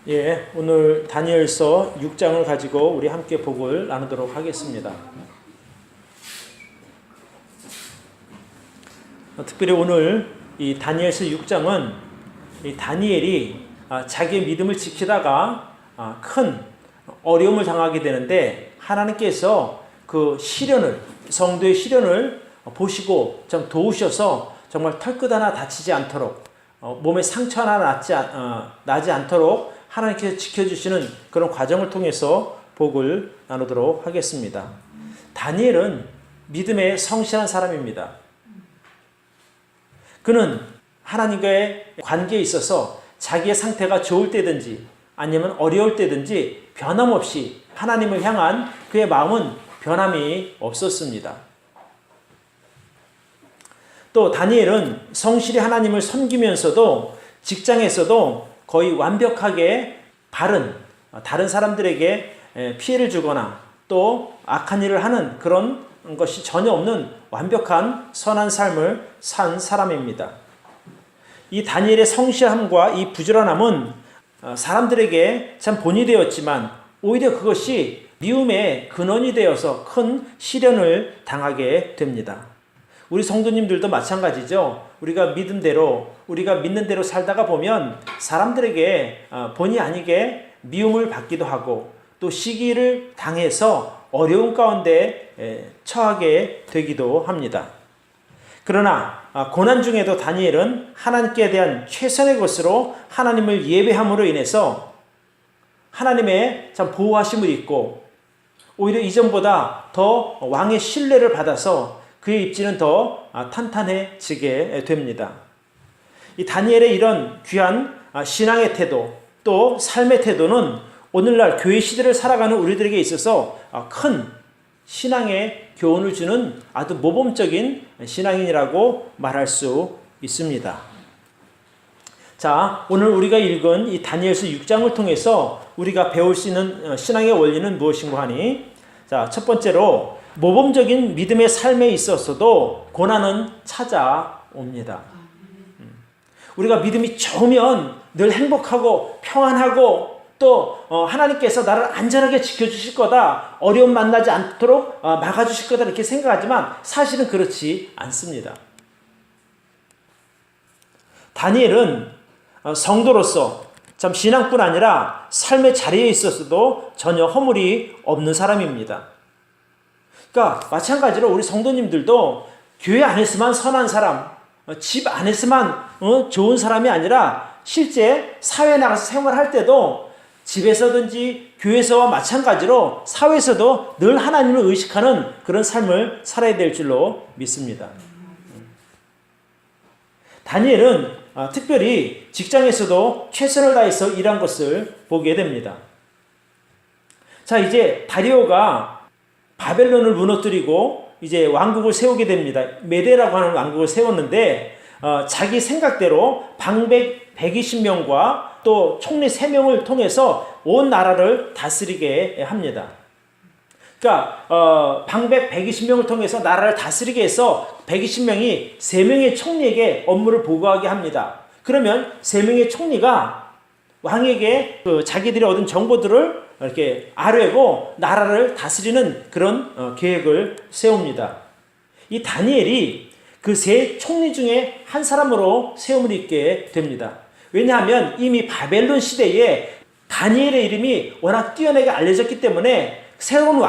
예, 오늘 다니엘서 6장을 가지고 우리 함께 복을 나누도록 하겠습니다. 특별히 오늘 이 다니엘서 6장은 이 다니엘이 자기의 믿음을 지키다가 큰 어려움을 당하게 되는데 하나님께서 그 시련을, 성도의 시련을 보시고 좀 도우셔서 정말 털끝 하나 다치지 않도록 몸에 상처 하나 나지 않도록 하나님께서 지켜주시는 그런 과정을 통해서 복을 나누도록 하겠습니다. 다니엘은 믿음에 성실한 사람입니다. 그는 하나님과의 관계에 있어서 자기의 상태가 좋을 때든지 아니면 어려울 때든지 변함없이 하나님을 향한 그의 마음은 변함이 없었습니다. 또 다니엘은 성실히 하나님을 섬기면서도 직장에서도 거의 완벽하게 다른 사람들에게 피해를 주거나 또 악한 일을 하는 그런 것이 전혀 없는 완벽한 선한 삶을 산 사람입니다. 이 다니엘의 성실함과 이 부지런함은 사람들에게 참 본이 되었지만 오히려 그것이 미움의 근원이 되어서 큰 시련을 당하게 됩니다. 우리 성도님들도 마찬가지죠. 우리가 믿는 대로 살다가 보면 사람들에게 본의 아니게 미움을 받기도 하고 또 시기를 당해서 어려운 가운데 처하게 되기도 합니다. 그러나 고난 중에도 다니엘은 하나님께 대한 최선의 것으로 하나님을 예배함으로 인해서 하나님의 참 보호하심을 입고 오히려 이전보다 더 왕의 신뢰를 받아서 그의 입지는 더 탄탄해지게 됩니다. 이 다니엘의 이런 귀한 신앙의 태도 또 삶의 태도는 오늘날 교회 시대를 살아가는 우리들에게 있어서 큰 신앙의 교훈을 주는 아주 모범적인 신앙인이라고 말할 수 있습니다. 자, 오늘 우리가 읽은 이 다니엘서 6장을 통해서 우리가 배울 수 있는 신앙의 원리는 무엇인가 하니, 자, 첫 번째로 모범적인 믿음의 삶에 있어서도 고난은 찾아옵니다. 우리가 믿음이 좋으면 늘 행복하고 평안하고 또 하나님께서 나를 안전하게 지켜주실 거다, 어려움 만나지 않도록 막아주실 거다 이렇게 생각하지만 사실은 그렇지 않습니다. 다니엘은 성도로서 참 신앙뿐 아니라 삶의 자리에 있어서도 전혀 허물이 없는 사람입니다. 그러니까 마찬가지로 우리 성도님들도 교회 안에서만 선한 사람, 집 안에서만 좋은 사람이 아니라 실제 사회에 나가서 생활할 때도 집에서든지 교회에서와 마찬가지로 사회에서도 늘 하나님을 의식하는 그런 삶을 살아야 될 줄로 믿습니다. 다니엘은 특별히 직장에서도 최선을 다해서 일한 것을 보게 됩니다. 자, 이제 다리오가 바벨론을 무너뜨리고 이제 왕국을 세우게 됩니다. 메대라고 하는 왕국을 세웠는데 자기 생각대로 방백 120명과 또 총리 3명을 통해서 온 나라를 다스리게 합니다. 그러니까 방백 120명을 통해서 나라를 다스리게 해서 120명이 3명의 총리에게 업무를 보고하게 합니다. 그러면 3명의 총리가 왕에게 자기들이 얻은 정보들을 이렇게 아뢰고 나라를 다스리는 그런 계획을 세웁니다. 이 다니엘이 그 3 총리 중에 한 사람으로 세움을 입게 됩니다. 왜냐하면 이미 바벨론 시대에 다니엘의 이름이 워낙 뛰어나게 알려졌기 때문에 새로운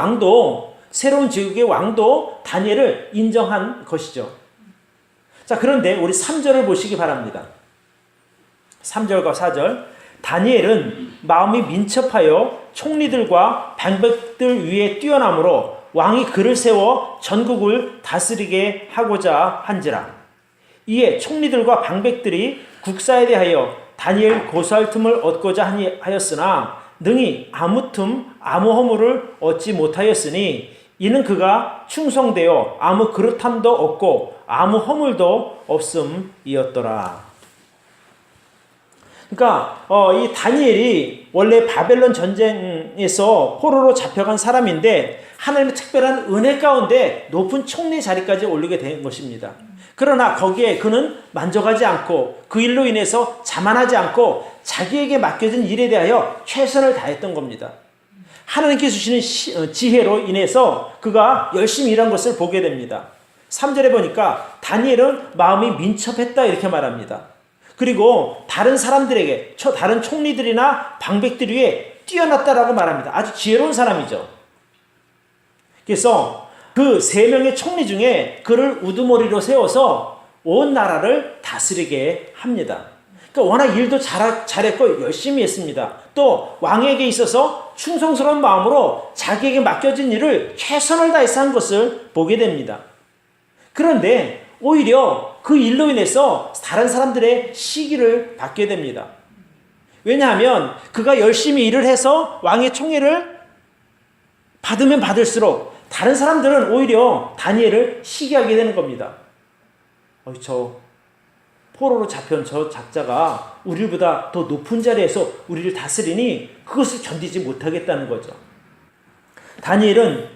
제국의 왕도 다니엘을 인정한 것이죠. 자, 그런데 우리 3절을 보시기 바랍니다. 3절과 4절. 다니엘은 마음이 민첩하여 총리들과 방백들 위에 뛰어남으로 왕이 그를 세워 전국을 다스리게 하고자 한지라. 이에 총리들과 방백들이 국사에 대하여 다니엘 고소할 틈을 얻고자 하였으나 능히 아무 허물을 얻지 못하였으니 이는 그가 충성되어 아무 그릇함도 없고 아무 허물도 없음이었더라. 그러니까 이 다니엘이 원래 바벨론 전쟁에서 포로로 잡혀간 사람인데 하나님의 특별한 은혜 가운데 높은 총리 자리까지 오르게 된 것입니다. 그러나 거기에 그는 만족하지 않고 그 일로 인해서 자만하지 않고 자기에게 맡겨진 일에 대하여 최선을 다했던 겁니다. 하나님께 주시는 지혜로 인해서 그가 열심히 일한 것을 보게 됩니다. 3절에 보니까 다니엘은 마음이 민첩했다 이렇게 말합니다. 그리고 다른 사람들에게, 다른 총리들이나 방백들 위에 뛰어났다라고 말합니다. 아주 지혜로운 사람이죠. 그래서 그 3명의 총리 중에 그를 우두머리로 세워서 온 나라를 다스리게 합니다. 그러니까 워낙 일도 잘했고 열심히 했습니다. 또 왕에게 있어서 충성스러운 마음으로 자기에게 맡겨진 일을 최선을 다해서 한 것을 보게 됩니다. 그런데 오히려 그 일로 인해서 다른 사람들의 시기를 받게 됩니다. 왜냐하면 그가 열심히 일을 해서 왕의 총애를 받으면 받을수록 다른 사람들은 오히려 다니엘을 시기하게 되는 겁니다. 저 포로로 잡혀온 저 작자가 우리보다 더 높은 자리에서 우리를 다스리니 그것을 견디지 못하겠다는 거죠. 다니엘은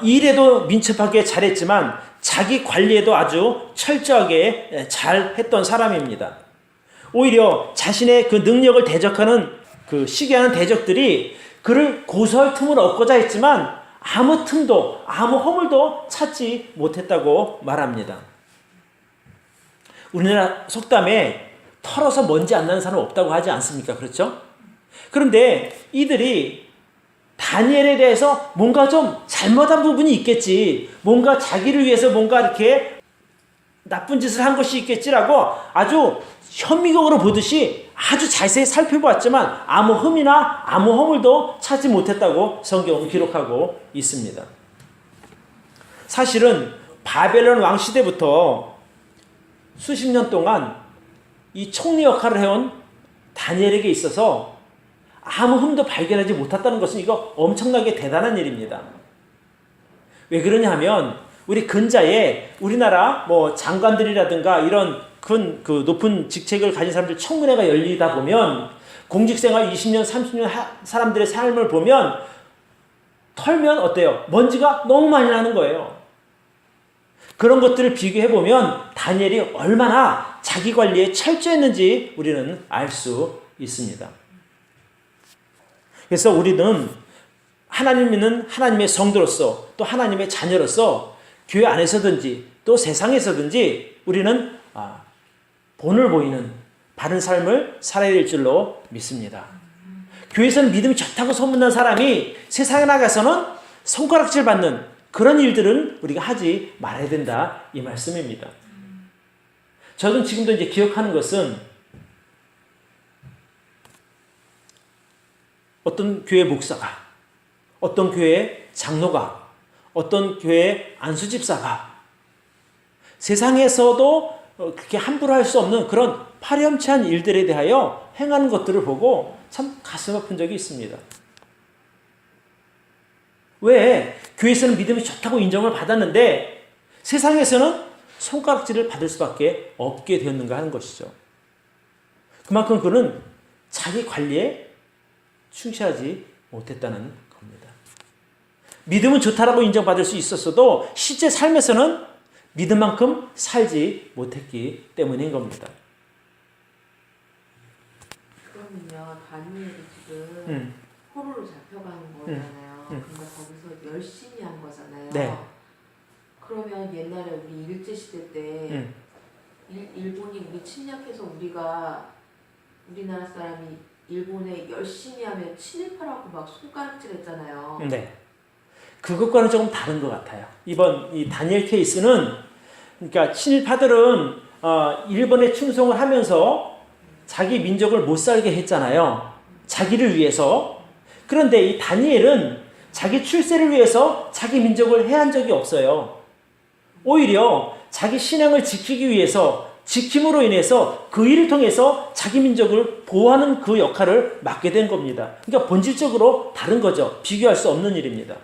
일에도 민첩하게 잘했지만 자기 관리에도 아주 철저하게 잘했던 사람입니다. 오히려 자신의 그 능력을 대적하는 그 시기하는 대적들이 그를 고소할 틈을 얻고자 했지만 아무 틈도 아무 허물도 찾지 못했다고 말합니다. 우리나라 속담에 털어서 먼지 안 나는 사람 없다고 하지 않습니까? 그렇죠? 그런데 이들이 다니엘에 대해서 뭔가 좀 잘못한 부분이 있겠지, 뭔가 자기를 위해서 뭔가 이렇게 나쁜 짓을 한 것이 있겠지라고 아주 현미경으로 보듯이 아주 자세히 살펴보았지만 아무 흠이나 아무 허물도 찾지 못했다고 성경은 기록하고 있습니다. 사실은 바벨론 왕 시대부터 수십 년 동안 이 총리 역할을 해온 다니엘에게 있어서 아무 흠도 발견하지 못했다는 것은 이거 엄청나게 대단한 일입니다. 왜 그러냐 하면 우리 근자에 우리나라 장관들이라든가 이런 큰 높은 직책을 가진 사람들 청문회가 열리다 보면 공직생활 20년, 30년 사람들의 삶을 보면 털면 어때요? 먼지가 너무 많이 나는 거예요. 그런 것들을 비교해보면 다니엘이 얼마나 자기 관리에 철저했는지 우리는 알 수 있습니다. 그래서 우리는 하나님 믿는 하나님의 성도로서 또 하나님의 자녀로서 교회 안에서든지 또 세상에서든지 우리는 본을 보이는 바른 삶을 살아야 될 줄로 믿습니다. 교회에서는 믿음이 좋다고 소문난 사람이 세상에 나가서는 손가락질 받는 그런 일들은 우리가 하지 말아야 된다 이 말씀입니다. 저는 지금도 이제 기억하는 것은 어떤 교회 목사가, 어떤 교회 장로가, 어떤 교회 안수집사가 세상에서도 그렇게 함부로 할 수 없는 그런 파렴치한 일들에 대하여 행하는 것들을 보고 참 가슴 아픈 적이 있습니다. 왜? 교회에서는 믿음이 좋다고 인정을 받았는데 세상에서는 손가락질을 받을 수밖에 없게 되었는가 하는 것이죠. 그만큼 그는 자기 관리에 충실하지 못했다는 겁니다. 믿음은 좋다라고 인정받을 수 있었어도 실제 삶에서는 믿음만큼 살지 못했기 때문인 겁니다. 그러면요, 다니엘이 지금 포로로 잡혀가는 거잖아요. 근데 거기서 열심히 한 거잖아요. 네. 그러면 옛날에 우리 일제시대 때 일본이 우리 침략해서 우리나라 사람이 일본에 열심히 하면 친일파라고 막 손가락질 했잖아요. 네. 그것과는 조금 다른 것 같아요. 이번 이 다니엘 케이스는 그러니까 친일파들은 일본에 충성을 하면서 자기 민족을 못 살게 했잖아요. 자기를 위해서. 그런데 이 다니엘은 자기 출세를 위해서 자기 민족을 해한 적이 없어요. 오히려 자기 신앙을 지키기 위해서 지킴으로 인해서 그 일을 통해서 자기 민족을 보호하는 그 역할을 맡게 된 겁니다. 그러니까 본질적으로 다른 거죠. 비교할 수 없는 일입니다.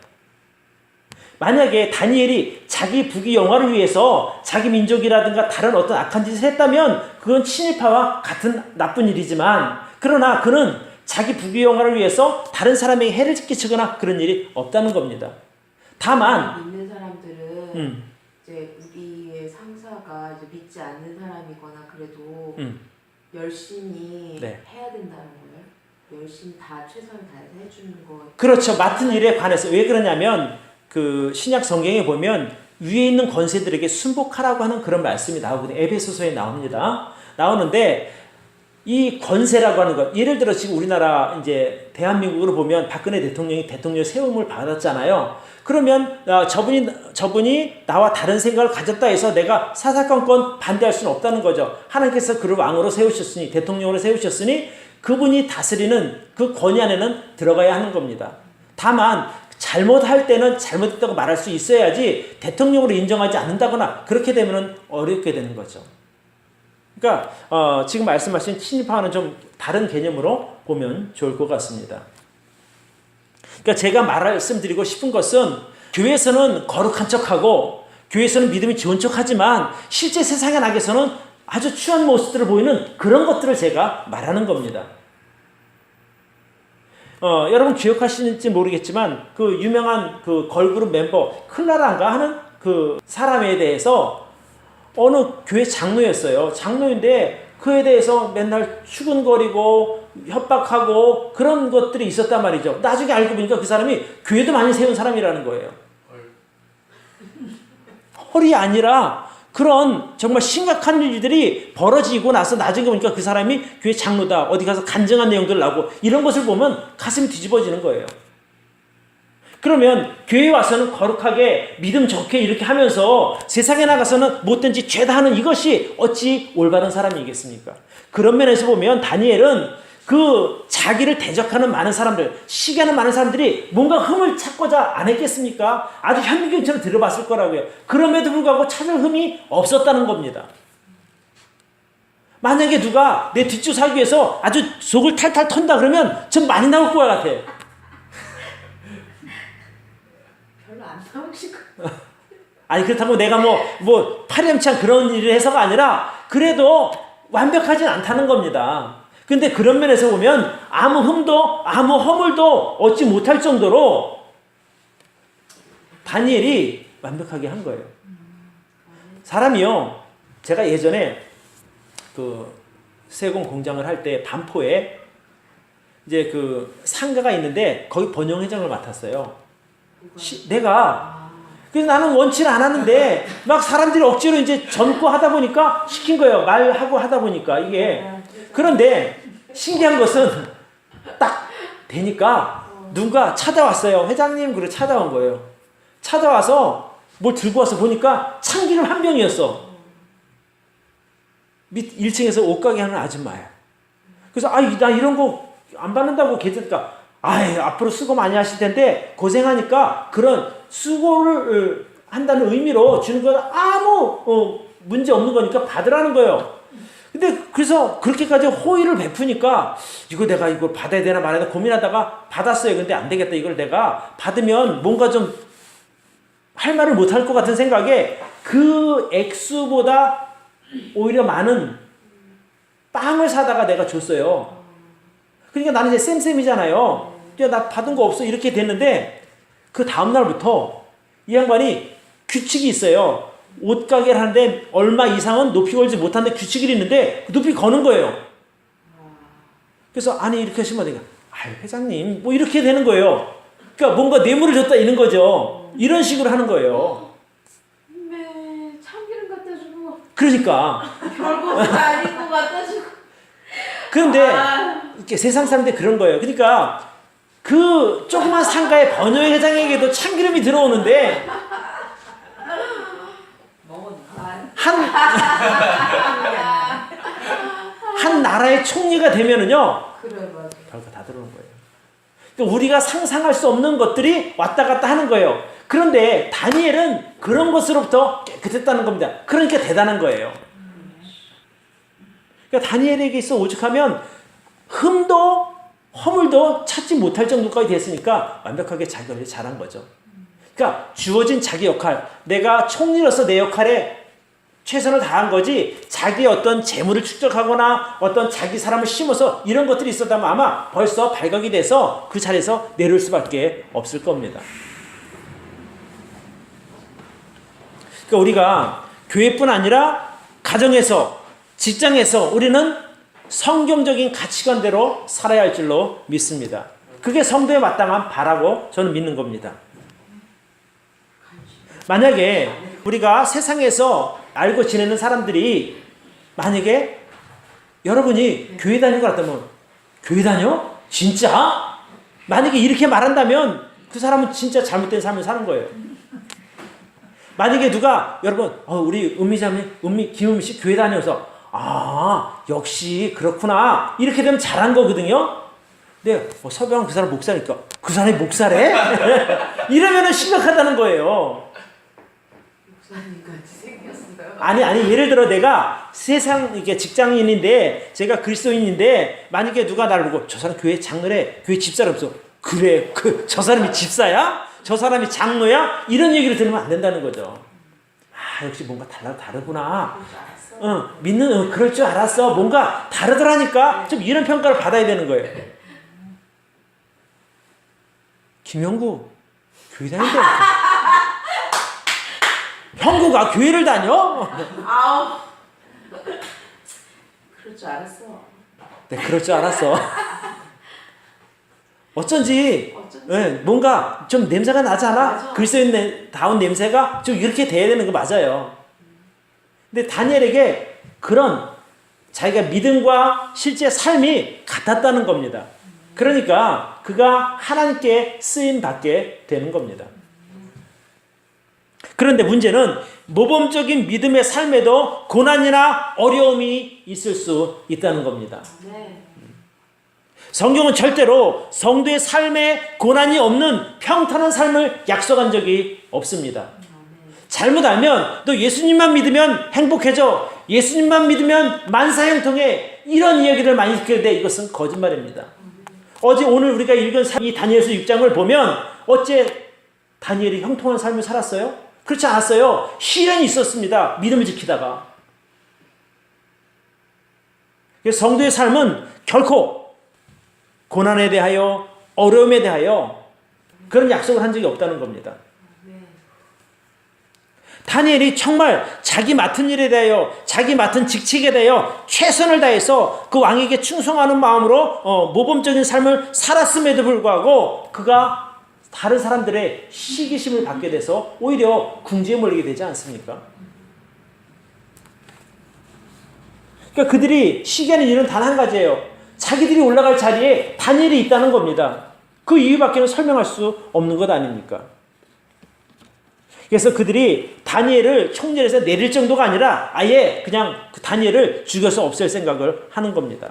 만약에 다니엘이 자기 부귀 영화를 위해서 자기 민족이라든가 다른 어떤 악한 짓을 했다면 그건 친일파와 같은 나쁜 일이지만 그러나 그는 자기 부귀 영화를 위해서 다른 사람에게 해를 끼치거나 그런 일이 없다는 겁니다. 다만 믿는 사람들은 이제 우리의 상사가 이제 믿지 않는 사람이거나 그래도 열심히 네. 해야 된다는 거예요? 열심히 다 최선을 다해서 해주는 거. 그렇죠. 맡은 일에 관해서. 왜 그러냐면 그 신약 성경에 보면 위에 있는 권세들에게 순복하라고 하는 그런 말씀이 나오거든요. 에베소서에 나옵니다. 나오는데 이 권세라고 하는 것, 예를 들어 지금 우리나라 이제 대한민국으로 보면 박근혜 대통령이 대통령 세움을 받았잖아요. 그러면 저분이 나와 다른 생각을 가졌다 해서 내가 사사건건 반대할 수는 없다는 거죠. 하나님께서 그를 왕으로 세우셨으니, 대통령으로 세우셨으니 그분이 다스리는 그 권위 안에는 들어가야 하는 겁니다. 다만 잘못할 때는 잘못했다고 말할 수 있어야지 대통령으로 인정하지 않는다거나 그렇게 되면 어렵게 되는 거죠. 그러니까 지금 말씀하신 친일파와는 좀 다른 개념으로 보면 좋을 것 같습니다. 그러니까 제가 말씀드리고 싶은 것은 교회에서는 거룩한 척하고 교회에서는 믿음이 좋은 척하지만 실제 세상에 나가서는 아주 추한 모습들을 보이는 그런 것들을 제가 말하는 겁니다. 여러분 기억하시는지 모르겠지만 그 유명한 그 걸그룹 멤버 클라라인가 하는 그 사람에 대해서 어느 교회 장로였어요. 장로인데 그에 대해서 맨날 추근거리고 협박하고 그런 것들이 있었단 말이죠. 나중에 알고 보니까 그 사람이 교회도 많이 세운 사람이라는 거예요. 헐이 아니라 그런 정말 심각한 일들이 벌어지고 나서 나중에 보니까 그 사람이 교회 장로다. 어디 가서 간증한 내용들 나오고 이런 것을 보면 가슴이 뒤집어지는 거예요. 그러면 교회에 와서는 거룩하게 믿음 좋게 이렇게 하면서 세상에 나가서는 못된 짓 죄다 하는 이것이 어찌 올바른 사람이겠습니까? 그런 면에서 보면 다니엘은 그 자기를 대적하는 많은 사람들, 시기하는 많은 사람들이 뭔가 흠을 찾고자 안 했겠습니까? 아주 현미경처럼 들어봤을 거라고요. 그럼에도 불구하고 찾을 흠이 없었다는 겁니다. 만약에 누가 내 뒷조사하기 위해서 아주 속을 탈탈 턴다 그러면 전 많이 나올 것 같아. 별로 안 나오실 거. 아니 그렇다고 내가 뭐 파렴치한 그런 일을 해서가 아니라 그래도 완벽하진 않다는 겁니다. 근데 그런 면에서 보면 아무 흠도 아무 허물도 얻지 못할 정도로 다니엘이 완벽하게 한 거예요. 사람이요. 제가 예전에 그 세공 공장을 할 때 반포에 이제 그 상가가 있는데 거기 번영회장을 맡았어요. 내가 그래서 나는 원치는 않았는데 막 사람들이 억지로 이제 젊고 하다 보니까 시킨 거예요. 말하고 하다 보니까 이게. 그런데 신기한 것은 딱 되니까 누가 찾아왔어요. 회장님 그래 찾아온 거예요. 찾아와서 뭘 들고 와서 보니까 참기름 한 병이었어. 밑 1층에서 옷가게 하는 아줌마야. 그래서 나 이런 거 안 받는다고 계속 앞으로 수고 많이 하실 텐데 고생하니까 그런 수고를 한다는 의미로 주는 건 아무 문제 없는 거니까 받으라는 거예요. 근데 그래서 그렇게까지 호의를 베푸니까 내가 이걸 받아야 되나 말아야 되나 고민하다가 받았어요. 근데 안 되겠다. 이걸 내가 받으면 뭔가 좀 할 말을 못 할 것 같은 생각에 그 액수보다 오히려 많은 빵을 사다가 내가 줬어요. 그러니까 나는 이제 쌤쌤이잖아요. 나 받은 거 없어. 이렇게 됐는데 그 다음날부터 이 양반이 규칙이 있어요. 옷가게를 하는데 얼마 이상은 높이 걸지 못하는데 규칙이 있는데 높이 거는 거예요. 그래서 이렇게 하시면 되니까 회장님 뭐 이렇게 되는 거예요. 그러니까 뭔가 뇌물을 줬다 이런 거죠. 이런 식으로 하는 거예요. 네, 참기름 갖다 주고. 그러니까. 별거 아닌 거 갖다 주고. 그런데 이렇게 세상 사람들 그런 거예요. 그러니까 그 조그만 상가의 번영회장에게도 참기름이 들어오는데 한 나라의 총리가 되면은요. 그래 맞아. 별거 다 들어오는 거예요. 그러니까 우리가 상상할 수 없는 것들이 왔다 갔다 하는 거예요. 그런데 다니엘은 그런 것으로부터 깨끗했다는 겁니다. 그러니까 대단한 거예요. 그러니까 다니엘에게 있어 오죽하면 흠도 허물도 찾지 못할 정도까지 됐으니까 완벽하게 자기 관리 잘한 거죠. 그러니까 주어진 자기 역할, 내가 총리로서 내 역할에 최선을 다한 거지 자기 어떤 재물을 축적하거나 어떤 자기 사람을 심어서 이런 것들이 있었다면 아마 벌써 발각이 돼서 그 자리에서 내려올 수밖에 없을 겁니다. 그러니까 우리가 교회뿐 아니라 가정에서 직장에서 우리는 성경적인 가치관대로 살아야 할 줄로 믿습니다. 그게 성도에 마땅한 바라고 저는 믿는 겁니다. 만약에 우리가 세상에서 알고 지내는 사람들이 만약에 여러분이 교회 다니는 것 같다면 교회 다녀? 진짜? 만약에 이렇게 말한다면 그 사람은 진짜 잘못된 삶을 사는 거예요. 만약에 누가 여러분 우리 김은미 씨 교회 다녀서 역시 그렇구나 이렇게 되면 잘한 거거든요. 근데 서병환 그 사람 목사니까 그 사람이 목사래? 이러면은 심각하다는 거예요. 목사님까지 생겼어요. 아니 예를 들어 내가 세상 이게 직장인인데 제가 그리스도인인데 만약에 누가 나를 보고 저 사람 교회 장로래 교회 집사람 없어 그래 저 사람이 집사야? 저 사람이 장로야? 이런 얘기를 들으면 안 된다는 거죠. 역시 뭔가 다르구나. 그럴 줄 알았어. 뭔가 다르더라니까. 좀 이런 평가를 받아야 되는 거예요. 김영구 교회 다닌대. 형구가 교회를 다녀? 그럴 줄 알았어. 네, 그럴 줄 알았어. 어쩐지 뭔가 좀 냄새가 나지 않아? 그리스도인다운 냄새가 좀 이렇게 돼야 되는 거 맞아요. 근데 다니엘에게 그런 자기가 믿음과 실제 삶이 같았다는 겁니다. 그러니까 그가 하나님께 쓰임 받게 되는 겁니다. 그런데 문제는 모범적인 믿음의 삶에도 고난이나 어려움이 있을 수 있다는 겁니다. 성경은 절대로 성도의 삶에 고난이 없는 평탄한 삶을 약속한 적이 없습니다. 잘못 알면 너 예수님만 믿으면 행복해져. 예수님만 믿으면 만사형통해. 이런 이야기를 많이 듣게 되는데 이것은 거짓말입니다. 오늘 우리가 읽은 이 다니엘서 6장을 보면 어째 다니엘이 형통한 삶을 살았어요? 그렇지 않았어요. 시련이 있었습니다. 믿음을 지키다가. 그래서 성도의 삶은 결코 고난에 대하여 어려움에 대하여 그런 약속을 한 적이 없다는 겁니다. 다니엘이 정말 자기 맡은 일에 대하여 자기 맡은 직책에 대하여 최선을 다해서 그 왕에게 충성하는 마음으로 모범적인 삶을 살았음에도 불구하고 그가 다른 사람들의 시기심을 받게 돼서 오히려 궁지에 몰리게 되지 않습니까? 그러니까 그들이 시기하는 일은 단 한 가지예요. 자기들이 올라갈 자리에 다니엘이 있다는 겁니다. 그 이유밖에는 설명할 수 없는 것 아닙니까? 그래서 그들이 다니엘을 총절해서 내릴 정도가 아니라 아예 그냥 그 다니엘을 죽여서 없앨 생각을 하는 겁니다.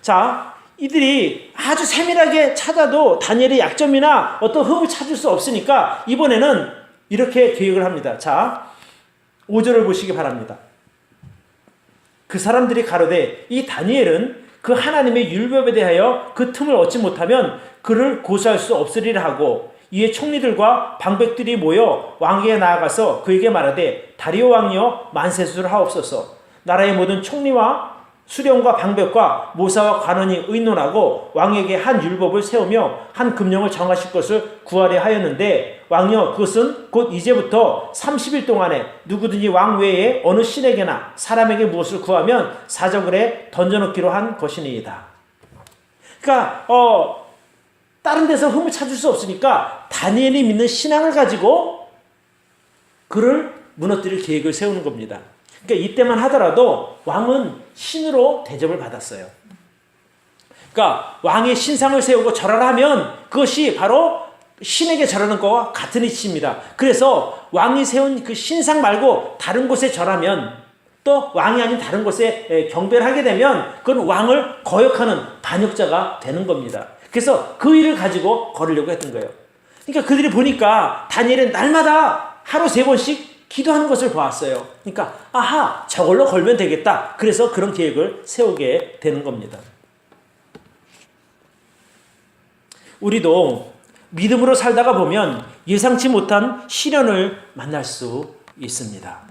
자, 이들이 아주 세밀하게 찾아도 다니엘의 약점이나 어떤 흠을 찾을 수 없으니까 이번에는 이렇게 계획을 합니다. 자, 5절을 보시기 바랍니다. 그 사람들이 가로되 이 다니엘은 그 하나님의 율법에 대하여 그 틈을 얻지 못하면 그를 고소할 수 없으리라 하고 이에 총리들과 방백들이 모여 왕에게 나아가서 그에게 말하되 다리오 왕이여 만세수를 하옵소서. 나라의 모든 총리와 수령과 방백과 모사와 관원이 의논하고 왕에게 한 율법을 세우며 한 금령을 정하실 것을 구하려 하였는데 왕이여 그것은 곧 이제부터 30일 동안에 누구든지 왕 외에 어느 신에게나 사람에게 무엇을 구하면 사저글에 던져놓기로 한 것이니이다. 그러니까 다른 데서 흠을 찾을 수 없으니까 다니엘이 믿는 신앙을 가지고 그를 무너뜨릴 계획을 세우는 겁니다. 그러니까 이때만 하더라도 왕은 신으로 대접을 받았어요. 그러니까 왕의 신상을 세우고 절하라 하면 그것이 바로 신에게 절하는 것과 같은 이치입니다. 그래서 왕이 세운 그 신상 말고 다른 곳에 절하면 또 왕이 아닌 다른 곳에 경배를 하게 되면 그건 왕을 거역하는 반역자가 되는 겁니다. 그래서 그 일을 가지고 걸으려고 했던 거예요. 그러니까 그들이 보니까 다니엘은 날마다 하루 3번씩 기도하는 것을 보았어요. 그러니까 아하 저걸로 걸면 되겠다. 그래서 그런 계획을 세우게 되는 겁니다. 우리도 믿음으로 살다가 보면 예상치 못한 시련을 만날 수 있습니다.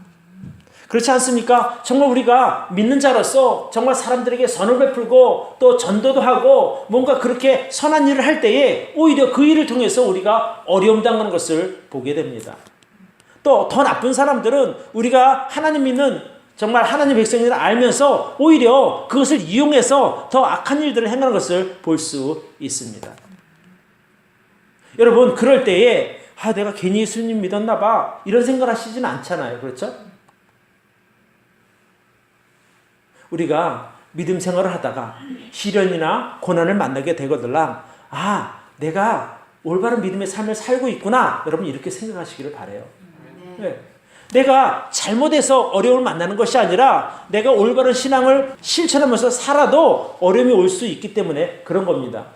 그렇지 않습니까? 정말 우리가 믿는 자로서 정말 사람들에게 선을 베풀고 또 전도도 하고 뭔가 그렇게 선한 일을 할 때에 오히려 그 일을 통해서 우리가 어려움 당하는 것을 보게 됩니다. 또 더 나쁜 사람들은 우리가 하나님 믿는 정말 하나님 백성인을 알면서 오히려 그것을 이용해서 더 악한 일들을 행하는 것을 볼 수 있습니다. 여러분, 그럴 때에 내가 괜히 예수님 믿었나 봐 이런 생각을 하시지는 않잖아요. 그렇죠? 우리가 믿음 생활을 하다가 시련이나 고난을 만나게 되거들랑 내가 올바른 믿음의 삶을 살고 있구나. 여러분 이렇게 생각하시기를 바라요. 네. 내가 잘못해서 어려움을 만나는 것이 아니라 내가 올바른 신앙을 실천하면서 살아도 어려움이 올 수 있기 때문에 그런 겁니다.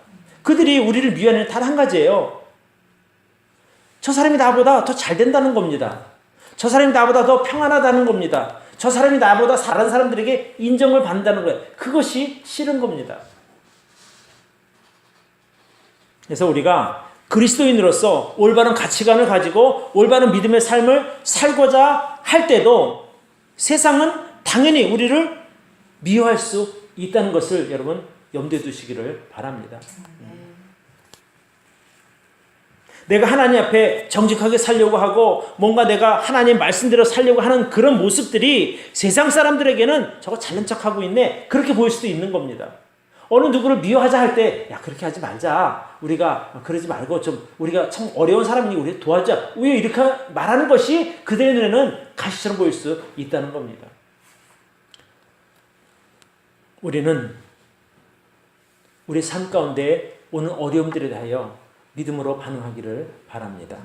그들이 우리를 미워하는 단 한 가지예요. 저 사람이 나보다 더 잘 된다는 겁니다. 저 사람이 나보다 더 평안하다는 겁니다. 저 사람이 나보다 다른 사람들에게 인정을 받는다는 거예요. 그것이 싫은 겁니다. 그래서 우리가 그리스도인으로서 올바른 가치관을 가지고 올바른 믿음의 삶을 살고자 할 때도 세상은 당연히 우리를 미워할 수 있다는 것을 여러분 염두에 두시기를 바랍니다. 내가 하나님 앞에 정직하게 살려고 하고 뭔가 내가 하나님 말씀대로 살려고 하는 그런 모습들이 세상 사람들에게는 저거 잘난 척하고 있네 그렇게 보일 수도 있는 겁니다. 어느 누구를 미워하자 할 때 그렇게 하지 말자. 우리가 그러지 말고 좀 우리가 참 어려운 사람이니 우리 도와주자. 왜 이렇게 말하는 것이 그들의 눈에는 가시처럼 보일 수 있다는 겁니다. 우리는 우리 삶 가운데 오는 어려움들에 대하여 믿음으로 반응하기를 바랍니다.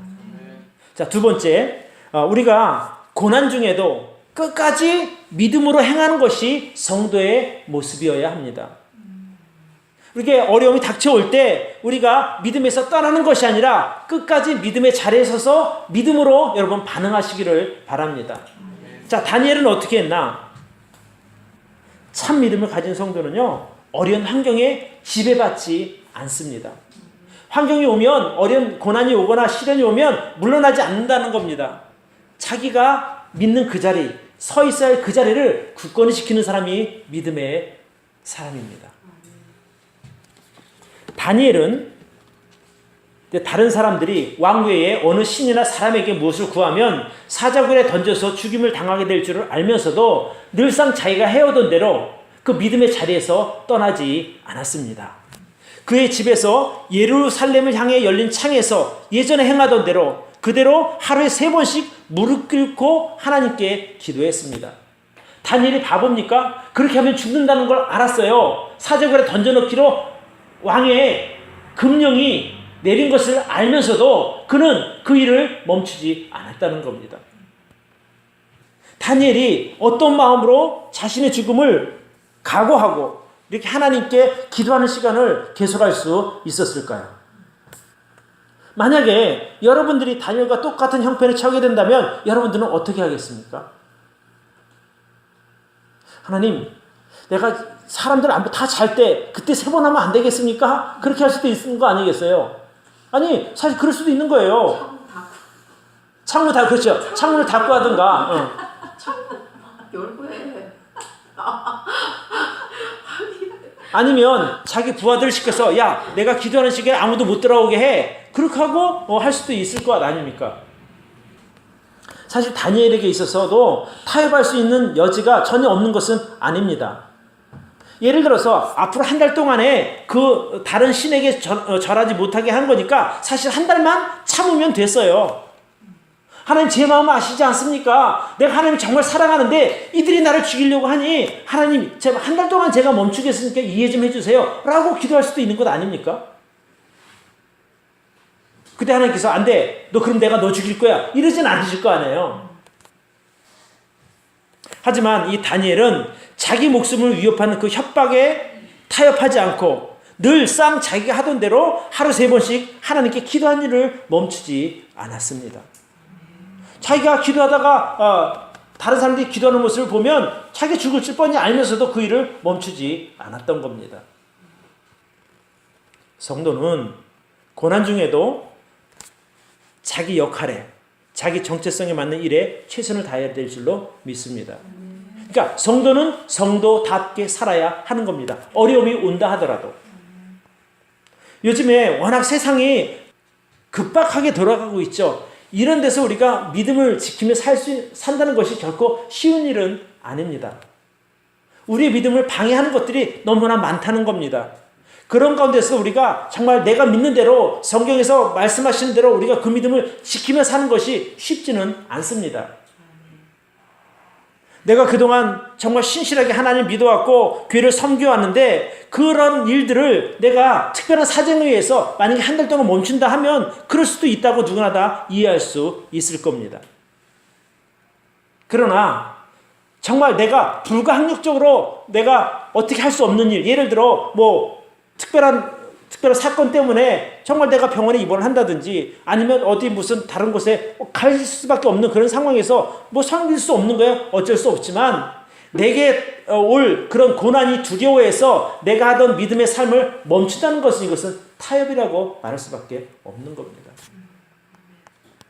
자, 두 번째, 우리가 고난 중에도 끝까지 믿음으로 행하는 것이 성도의 모습이어야 합니다. 이렇게 어려움이 닥쳐올 때 우리가 믿음에서 떠나는 것이 아니라 끝까지 믿음의 자리에 서서 믿음으로 여러분 반응하시기를 바랍니다. 자, 다니엘은 어떻게 했나? 참 믿음을 가진 성도는요, 어려운 환경에 지배받지 않습니다. 환경이 오면, 어려운 고난이 오거나 시련이 오면 물러나지 않는다는 겁니다. 자기가 믿는 그 자리, 서 있어야 할 그 자리를 굳건히 지키는 사람이 믿음의 사람입니다. 다니엘은 다른 사람들이 왕 외에 어느 신이나 사람에게 무엇을 구하면 사자굴에 던져서 죽임을 당하게 될 줄을 알면서도 늘상 자기가 해오던 대로 그 믿음의 자리에서 떠나지 않았습니다. 그의 집에서 예루살렘을 향해 열린 창에서 예전에 행하던 대로 그대로 하루에 3번씩 무릎 꿇고 하나님께 기도했습니다. 다니엘이 바보입니까? 그렇게 하면 죽는다는 걸 알았어요. 사자굴에 던져넣기로 왕의 금령이 내린 것을 알면서도 그는 그 일을 멈추지 않았다는 겁니다. 다니엘이 어떤 마음으로 자신의 죽음을 각오하고 이렇게 하나님께 기도하는 시간을 계속할 수 있었을까요? 만약에 여러분들이 다니엘과 똑같은 형편에 처하게 된다면 여러분들은 어떻게 하겠습니까? 하나님, 내가 사람들 다 잘 때 그때 3번 하면 안 되겠습니까? 그렇게 할 수도 있는 거 아니겠어요? 아니, 사실 그럴 수도 있는 거예요. 그렇죠. 창문을 닫고 하든가. 창문 열고 해. 아니면 자기 부하들을 시켜서 내가 기도하는 시간에 아무도 못 들어오게 해. 그렇게 하고 할 수도 있을 것 아닙니까? 사실 다니엘에게 있어서도 타협할 수 있는 여지가 전혀 없는 것은 아닙니다. 예를 들어서 앞으로 한 달 동안에 그 다른 신에게 절하지 못하게 한 거니까 사실 한 달만 참으면 됐어요. 하나님 제 마음 아시지 않습니까? 내가 하나님 정말 사랑하는데 이들이 나를 죽이려고 하니 하나님 제가 한 달 동안 제가 멈추겠으니까 이해 좀 해주세요 라고 기도할 수도 있는 것 아닙니까? 그때 하나님께서 안 돼, 너 그럼 내가 너 죽일 거야 이러진 않으실 거 아니에요. 하지만 이 다니엘은 자기 목숨을 위협하는 그 협박에 타협하지 않고 늘상 자기가 하던 대로 하루 3번씩 하나님께 기도한 일을 멈추지 않았습니다. 자기가 기도하다가 다른 사람들이 기도하는 모습을 보면 자기 죽을 뻔히 알면서도 그 일을 멈추지 않았던 겁니다. 성도는 고난 중에도 자기 역할에, 자기 정체성에 맞는 일에 최선을 다해야 될 줄로 믿습니다. 그러니까 성도는 성도답게 살아야 하는 겁니다. 어려움이 온다 하더라도. 요즘에 워낙 세상이 급박하게 돌아가고 있죠. 이런 데서 우리가 믿음을 지키며 산다는 것이 결코 쉬운 일은 아닙니다. 우리의 믿음을 방해하는 것들이 너무나 많다는 겁니다. 그런 가운데서 우리가 정말 내가 믿는 대로 성경에서 말씀하시는 대로 우리가 그 믿음을 지키며 사는 것이 쉽지는 않습니다. 내가 그동안 정말 신실하게 하나님 믿어왔고 교회를 섬겨왔는데 그런 일들을 내가 특별한 사정에 의해서 만약에 한 달 동안 멈춘다 하면 그럴 수도 있다고 누구나 다 이해할 수 있을 겁니다. 그러나 정말 내가 불가항력적으로 내가 어떻게 할 수 없는 일, 예를 들어 뭐 특별한 사건 때문에 정말 내가 병원에 입원을 한다든지 아니면 어디 무슨 다른 곳에 갈 수밖에 없는 그런 상황에서 뭐 섬길 수 없는 거예요. 어쩔 수 없지만 내게 올 그런 고난이 두려워해서 내가 하던 믿음의 삶을 멈춘다는 것은 이것은 타협이라고 말할 수밖에 없는 겁니다.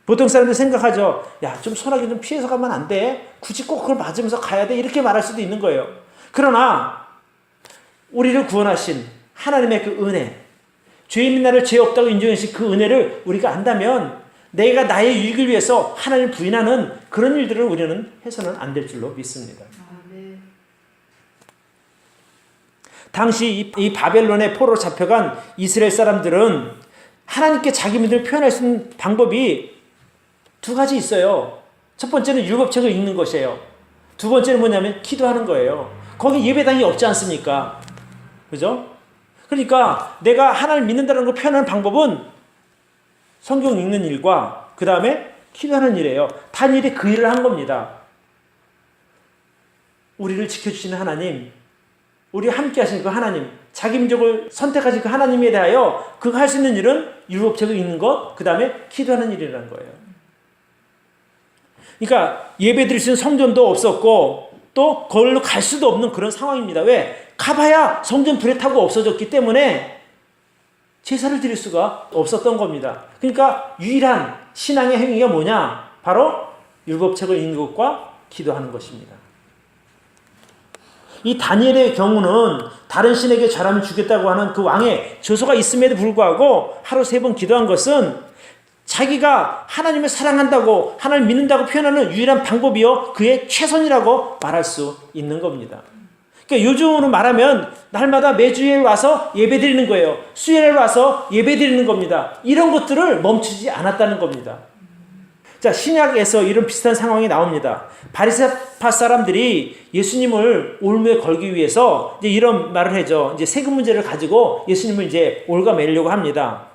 보통 사람들 생각하죠. 야, 좀 소나기 좀 피해서 가면 안 돼. 굳이 꼭 그걸 맞으면서 가야 돼. 이렇게 말할 수도 있는 거예요. 그러나 우리를 구원하신 하나님의 그 은혜, 죄인인 나를 죄 없다고 인정하신 그 은혜를 우리가 안다면 내가 나의 유익을 위해서 하나님을 부인하는 그런 일들을 우리는 해서는 안 될 줄로 믿습니다. 당시 이 바벨론의 포로로 잡혀간 이스라엘 사람들은 하나님께 자기 믿음을 표현할 수 있는 방법이 두 가지 있어요. 첫 번째는 율법책을 읽는 것이에요. 두 번째는 뭐냐면 기도하는 거예요. 거기 예배당이 없지 않습니까? 그죠? 그러니까 내가 하나님을 믿는다는 걸 표현하는 방법은 성경 읽는 일과 그 다음에 기도하는 일이에요. 다니엘이 그 일을 한 겁니다. 우리를 지켜주시는 하나님, 우리와 함께 하시는 그 하나님, 자기 민족을 선택하신 그 하나님에 대하여 그가 할 수 있는 일은 율법책을 읽는 것, 그 다음에 기도하는 일이라는 거예요. 그러니까 예배 드릴 수 있는 성전도 없었고 또 거기로 갈 수도 없는 그런 상황입니다. 왜? 가봐야 성전 불에 타고 없어졌기 때문에 제사를 드릴 수가 없었던 겁니다. 그러니까 유일한 신앙의 행위가 뭐냐? 바로 율법책을 읽는 것과 기도하는 것입니다. 이 다니엘의 경우는 다른 신에게 절하면 죽겠다고 하는 그 왕의 조서가 있음에도 불구하고 하루 3번 기도한 것은 자기가 하나님을 사랑한다고 하나님을 믿는다고 표현하는 유일한 방법이요 그의 최선이라고 말할 수 있는 겁니다. 그러니까 요즘으로 말하면 날마다 매주일 와서 예배드리는 거예요. 수요일에 와서 예배드리는 겁니다. 이런 것들을 멈추지 않았다는 겁니다. 자, 신약에서 이런 비슷한 상황이 나옵니다. 바리새파 사람들이 예수님을 올무에 걸기 위해서 이제 이런 말을 하죠. 이제 세금 문제를 가지고 예수님을 이제 올가매려고 합니다.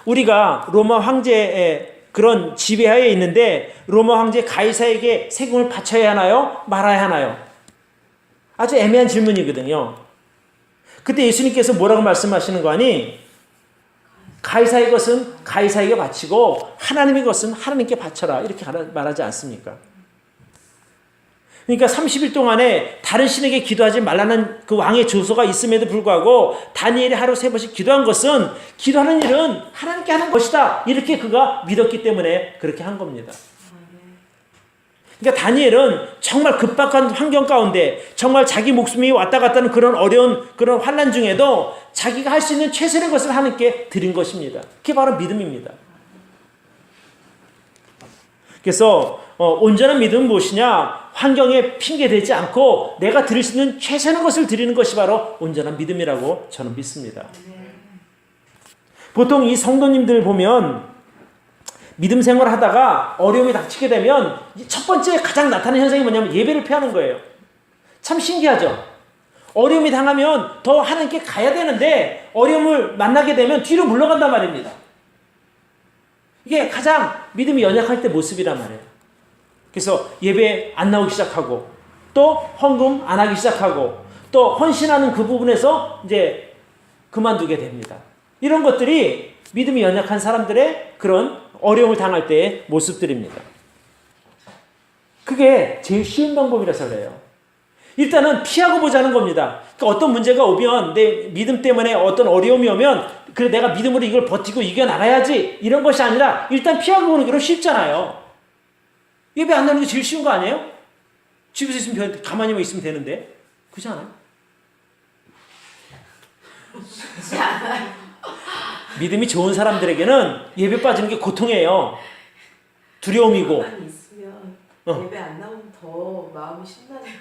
우리가 로마 황제의 그런 지배하에 있는데 로마 황제 가이사에게 세금을 바쳐야 하나요? 말아야 하나요? 아주 애매한 질문이거든요. 그때 예수님께서 뭐라고 말씀하시는 거 아니? 가이사의 것은 가이사에게 바치고 하나님의 것은 하나님께 바쳐라 이렇게 말하지 않습니까? 그러니까 30일 동안에 다른 신에게 기도하지 말라는 그 왕의 조서가 있음에도 불구하고 다니엘이 하루 3번씩 기도한 것은 기도하는 일은 하나님께 하는 것이다 이렇게 그가 믿었기 때문에 그렇게 한 겁니다. 그러니까 다니엘은 정말 급박한 환경 가운데 정말 자기 목숨이 왔다 갔다 하는 그런 어려운 그런 환난 중에도 자기가 할 수 있는 최선의 것을 하나님께 드린 것입니다. 그게 바로 믿음입니다. 그래서 온전한 믿음은 무엇이냐? 환경에 핑계대지 않고 내가 드릴 수 있는 최선의 것을 드리는 것이 바로 온전한 믿음이라고 저는 믿습니다. 보통 이 성도님들 보면 믿음 생활을 하다가 어려움이 닥치게 되면 첫 번째 가장 나타나는 현상이 뭐냐면 예배를 피하는 거예요. 참 신기하죠? 어려움이 당하면 더 하나님께 가야 되는데 어려움을 만나게 되면 뒤로 물러간단 말입니다. 이게 가장 믿음이 연약할 때 모습이란 말이에요. 그래서 예배 안 나오기 시작하고 또 헌금 안 하기 시작하고 또 헌신하는 그 부분에서 이제 그만두게 됩니다. 이런 것들이 믿음이 연약한 사람들의 그런 어려움을 당할 때의 모습들입니다. 그게 제일 쉬운 방법이라서 그래요. 일단은 피하고 보자는 겁니다. 그러니까 어떤 문제가 오면 내 믿음 때문에 어떤 어려움이 오면 그래 내가 믿음으로 이걸 버티고 이겨나가야지 이런 것이 아니라 일단 피하고 보는 게 쉽잖아요. 예배 안 나오는 게 제일 쉬운 거 아니에요? 집에서 있으면 가만히만 있으면 되는데 그렇지 않아요? 믿음이 좋은 사람들에게는 예배 빠지는 게 고통이에요. 두려움이고. 가만히 있으면 어. 예배 안 나오면 더 마음이 신나네요.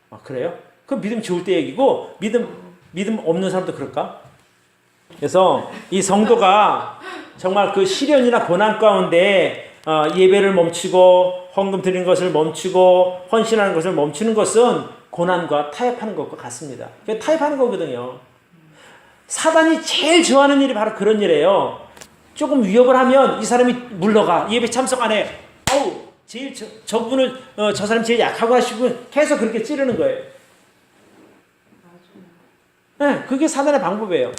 아, 그래요? 그럼 믿음 좋을 때 얘기고 믿음 없는 사람도 그럴까? 그래서 이 성도가 정말 그 시련이나 고난 가운데 예배를 멈추고 헌금 드리는 것을 멈추고 헌신하는 것을 멈추는 것은 고난과 타협하는 것과 같습니다. 타협하는 거거든요. 사단이 제일 좋아하는 일이 바로 그런 일이에요. 조금 위협을 하면 이 사람이 물러가. 예배 참석 안 해. 어우, 제일 저분을 저 사람이 제일 약하고 하시고 계속 그렇게 찌르는 거예요. 맞아요. 네, 그게 사단의 방법이에요.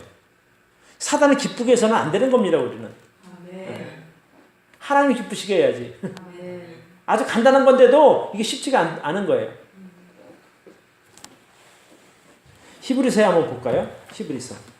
사단을 기쁘게 해서는 안 되는 겁니다, 우리는. 아멘. 하나님이 기쁘시게 해야지. 아멘. 아주 간단한 건데도 이게 쉽지가 않은 거예요. 히브리서에 한번 볼까요? 히브리서.